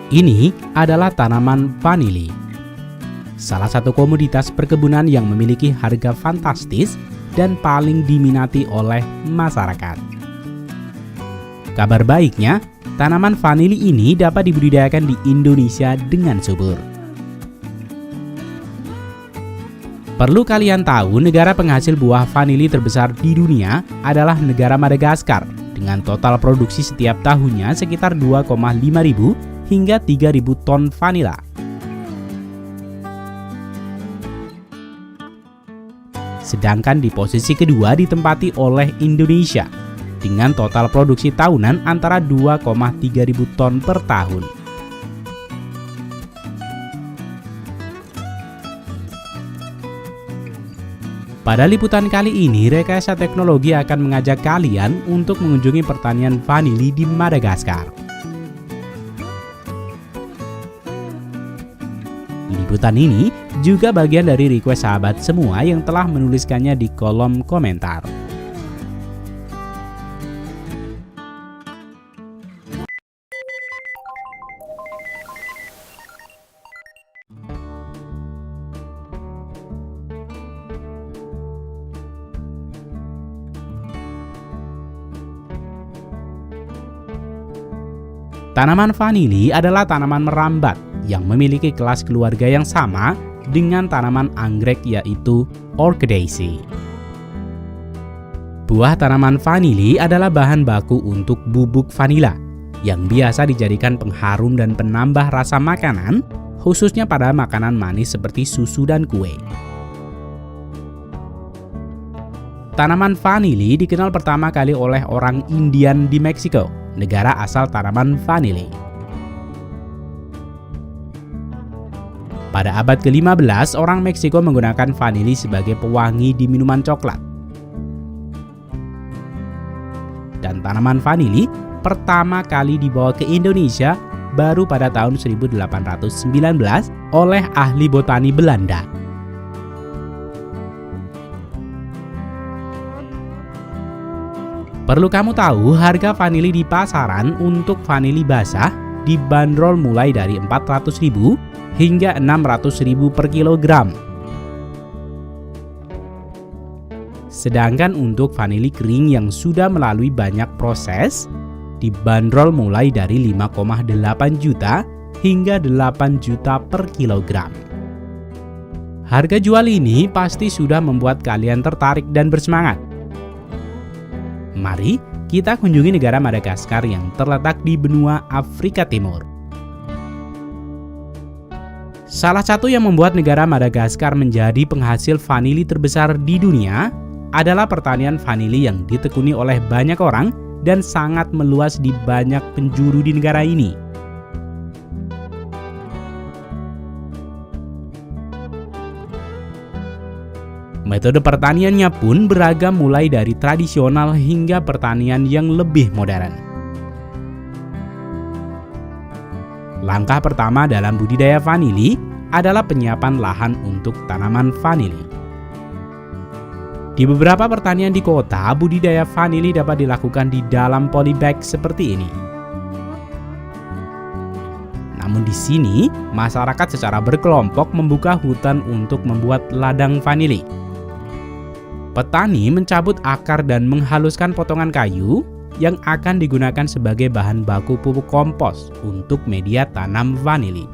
Ini adalah tanaman vanili, salah satu komoditas perkebunan yang memiliki harga fantastis dan paling diminati oleh masyarakat. Kabar baiknya, tanaman vanili ini dapat dibudidayakan di Indonesia dengan subur. Perlu kalian tahu, negara penghasil buah vanili terbesar di dunia adalah negara Madagaskar, dengan total produksi setiap tahunnya sekitar 2,5 ribu hingga 3.000 ton vanila. Sedangkan di posisi kedua ditempati oleh Indonesia, dengan total produksi tahunan antara 2,3 ribu ton per tahun. Pada liputan kali ini, Rekayasa Teknologi akan mengajak kalian untuk mengunjungi pertanian vanili di Madagaskar. Liputan ini juga bagian dari request sahabat semua yang telah menuliskannya di kolom komentar. Tanaman vanili adalah tanaman merambat yang memiliki kelas keluarga yang sama dengan tanaman anggrek, yaitu Orchidaceae. Buah tanaman vanili adalah bahan baku untuk bubuk vanila yang biasa dijadikan pengharum dan penambah rasa makanan, khususnya pada makanan manis seperti susu dan kue. Tanaman vanili dikenal pertama kali oleh orang Indian di Meksiko, negara asal tanaman vanili. Pada abad ke-15, orang Meksiko menggunakan vanili sebagai pewangi di minuman coklat. Dan tanaman vanili pertama kali dibawa ke Indonesia baru pada tahun 1819 oleh ahli botani Belanda. Perlu kamu tahu, harga vanili di pasaran untuk vanili basah dibanderol mulai dari 400.000 hingga 600.000 per kilogram. Sedangkan untuk vanili kering yang sudah melalui banyak proses dibanderol mulai dari 5,8 juta hingga 8 juta per kilogram. Harga jual ini pasti sudah membuat kalian tertarik dan bersemangat. Mari kita kunjungi negara Madagaskar yang terletak di benua Afrika Timur. Salah satu yang membuat negara Madagaskar menjadi penghasil vanili terbesar di dunia adalah pertanian vanili yang ditekuni oleh banyak orang dan sangat meluas di banyak penjuru di negara ini. Metode pertaniannya pun beragam, mulai dari tradisional hingga pertanian yang lebih modern. Langkah pertama dalam budidaya vanili adalah penyiapan lahan untuk tanaman vanili. Di beberapa pertanian di kota, budidaya vanili dapat dilakukan di dalam polybag seperti ini. Namun di sini, masyarakat secara berkelompok membuka hutan untuk membuat ladang vanili. Petani mencabut akar dan menghaluskan potongan kayu yang akan digunakan sebagai bahan baku pupuk kompos untuk media tanam vanili.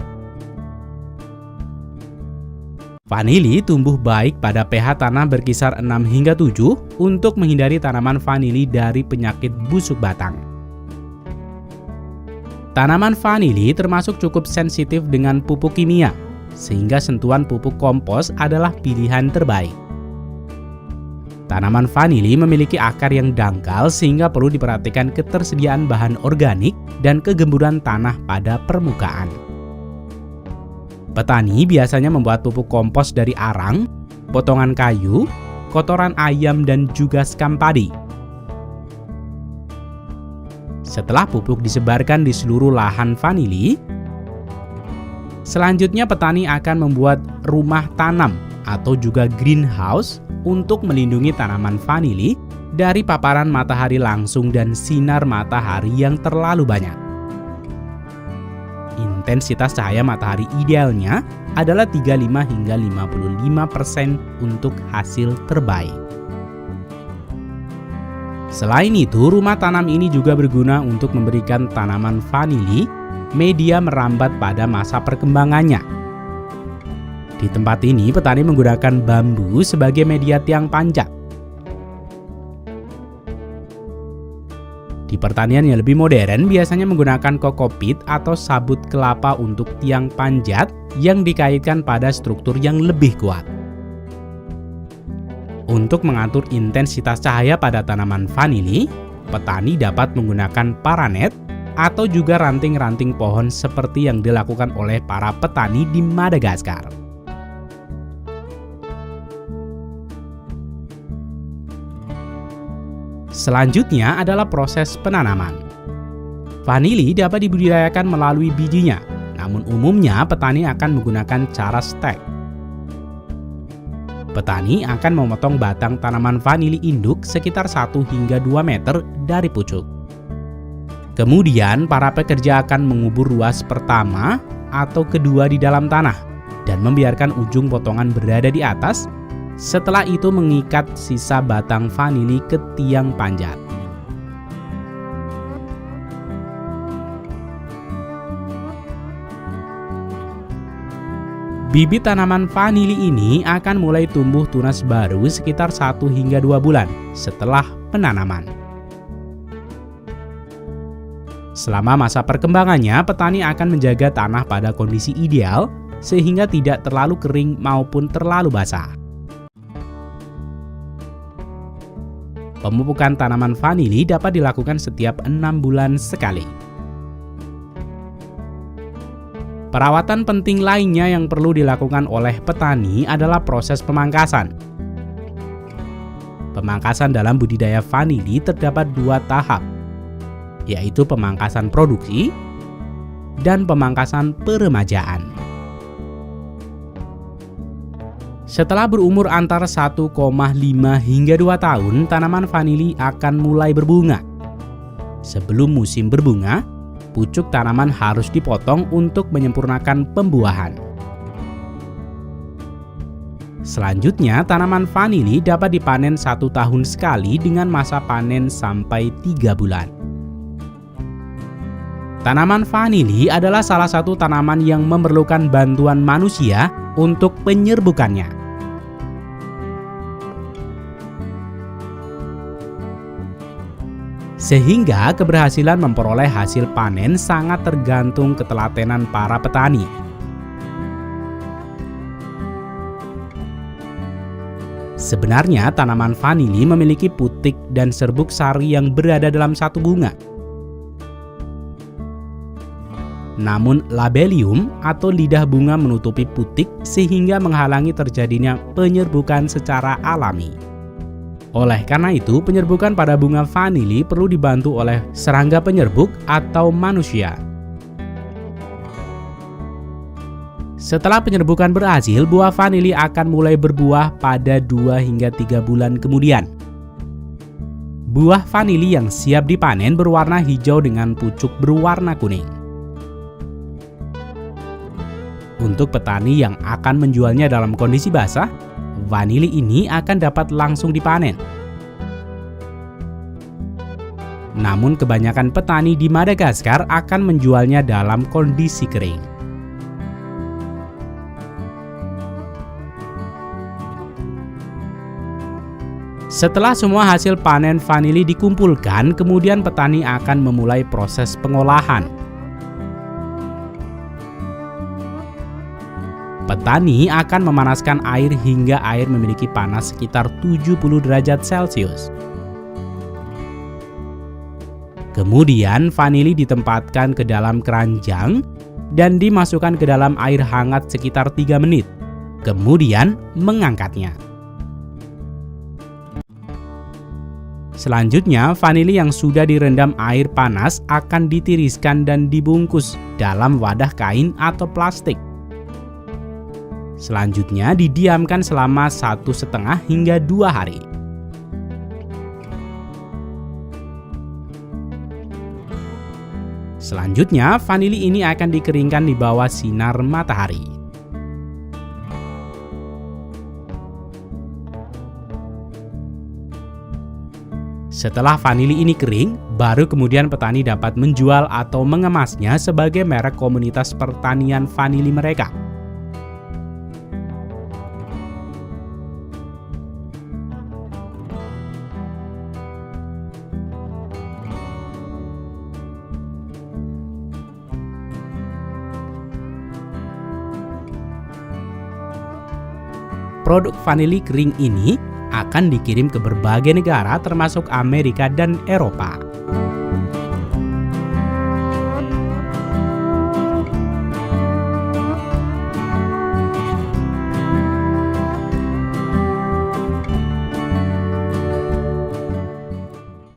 Vanili tumbuh baik pada pH tanah berkisar 6 hingga 7 untuk menghindari tanaman vanili dari penyakit busuk batang. Tanaman vanili termasuk cukup sensitif dengan pupuk kimia, sehingga sentuhan pupuk kompos adalah pilihan terbaik. Tanaman vanili memiliki akar yang dangkal sehingga perlu diperhatikan ketersediaan bahan organik dan kegemburan tanah pada permukaan. Petani biasanya membuat pupuk kompos dari arang, potongan kayu, kotoran ayam, dan juga skam padi. Setelah pupuk disebarkan di seluruh lahan vanili, selanjutnya petani akan membuat rumah tanam atau juga greenhouse untuk melindungi tanaman vanili dari paparan matahari langsung dan sinar matahari yang terlalu banyak. Intensitas cahaya matahari idealnya adalah 35 hingga 55% untuk hasil terbaik. Selain itu, rumah tanam ini juga berguna untuk memberikan tanaman vanili media merambat pada masa perkembangannya. Di tempat ini, petani menggunakan bambu sebagai media tiang panjat. Di pertanian yang lebih modern, biasanya menggunakan kokopit atau sabut kelapa untuk tiang panjat yang dikaitkan pada struktur yang lebih kuat. Untuk mengatur intensitas cahaya pada tanaman vanili, petani dapat menggunakan paranet atau juga ranting-ranting pohon seperti yang dilakukan oleh para petani di Madagaskar. Selanjutnya adalah proses penanaman. Vanili dapat dibudidayakan melalui bijinya, namun umumnya petani akan menggunakan cara stek. Petani akan memotong batang tanaman vanili induk sekitar 1 hingga 2 meter dari pucuk. Kemudian para pekerja akan mengubur ruas pertama atau kedua di dalam tanah dan membiarkan ujung potongan berada di atas. Setelah itu mengikat sisa batang vanili ke tiang panjat. Bibit tanaman vanili ini akan mulai tumbuh tunas baru sekitar 1 hingga 2 bulan setelah penanaman. Selama masa perkembangannya, petani akan menjaga tanah pada kondisi ideal sehingga tidak terlalu kering maupun terlalu basah. Pemupukan tanaman vanili dapat dilakukan setiap 6 bulan sekali. Perawatan penting lainnya yang perlu dilakukan oleh petani adalah proses pemangkasan. Pemangkasan dalam budidaya vanili terdapat 2 tahap, yaitu pemangkasan produksi dan pemangkasan peremajaan. Setelah berumur antara 1,5 hingga 2 tahun, tanaman vanili akan mulai berbunga. Sebelum musim berbunga, pucuk tanaman harus dipotong untuk menyempurnakan pembuahan. Selanjutnya, tanaman vanili dapat dipanen 1 tahun sekali dengan masa panen sampai 3 bulan. Tanaman vanili adalah salah satu tanaman yang memerlukan bantuan manusia untuk penyerbukannya. Sehingga keberhasilan memperoleh hasil panen sangat tergantung ketelatenan para petani. Sebenarnya tanaman vanili memiliki putik dan serbuk sari yang berada dalam satu bunga. Namun labelium atau lidah bunga menutupi putik sehingga menghalangi terjadinya penyerbukan secara alami. Oleh karena itu, penyerbukan pada bunga vanili perlu dibantu oleh serangga penyerbuk atau manusia. Setelah penyerbukan berhasil, buah vanili akan mulai berbuah pada 2 hingga 3 bulan kemudian. Buah vanili yang siap dipanen berwarna hijau dengan pucuk berwarna kuning. Untuk petani yang akan menjualnya dalam kondisi basah, vanili ini akan dapat langsung dipanen. Namun kebanyakan petani di Madagaskar akan menjualnya dalam kondisi kering. Setelah semua hasil panen vanili dikumpulkan, kemudian petani akan memulai proses pengolahan. Petani akan memanaskan air hingga air memiliki panas sekitar 70 derajat Celcius. Kemudian vanili ditempatkan ke dalam keranjang dan dimasukkan ke dalam air hangat sekitar 3 menit. Kemudian mengangkatnya. Selanjutnya, vanili yang sudah direndam air panas akan ditiriskan dan dibungkus dalam wadah kain atau plastik. Selanjutnya didiamkan selama 1,5 hingga 2 hari. Selanjutnya, vanili ini akan dikeringkan di bawah sinar matahari. Setelah vanili ini kering, baru kemudian petani dapat menjual atau mengemasnya sebagai merek komunitas pertanian vanili mereka. Produk vanili kering ini akan dikirim ke berbagai negara termasuk Amerika dan Eropa.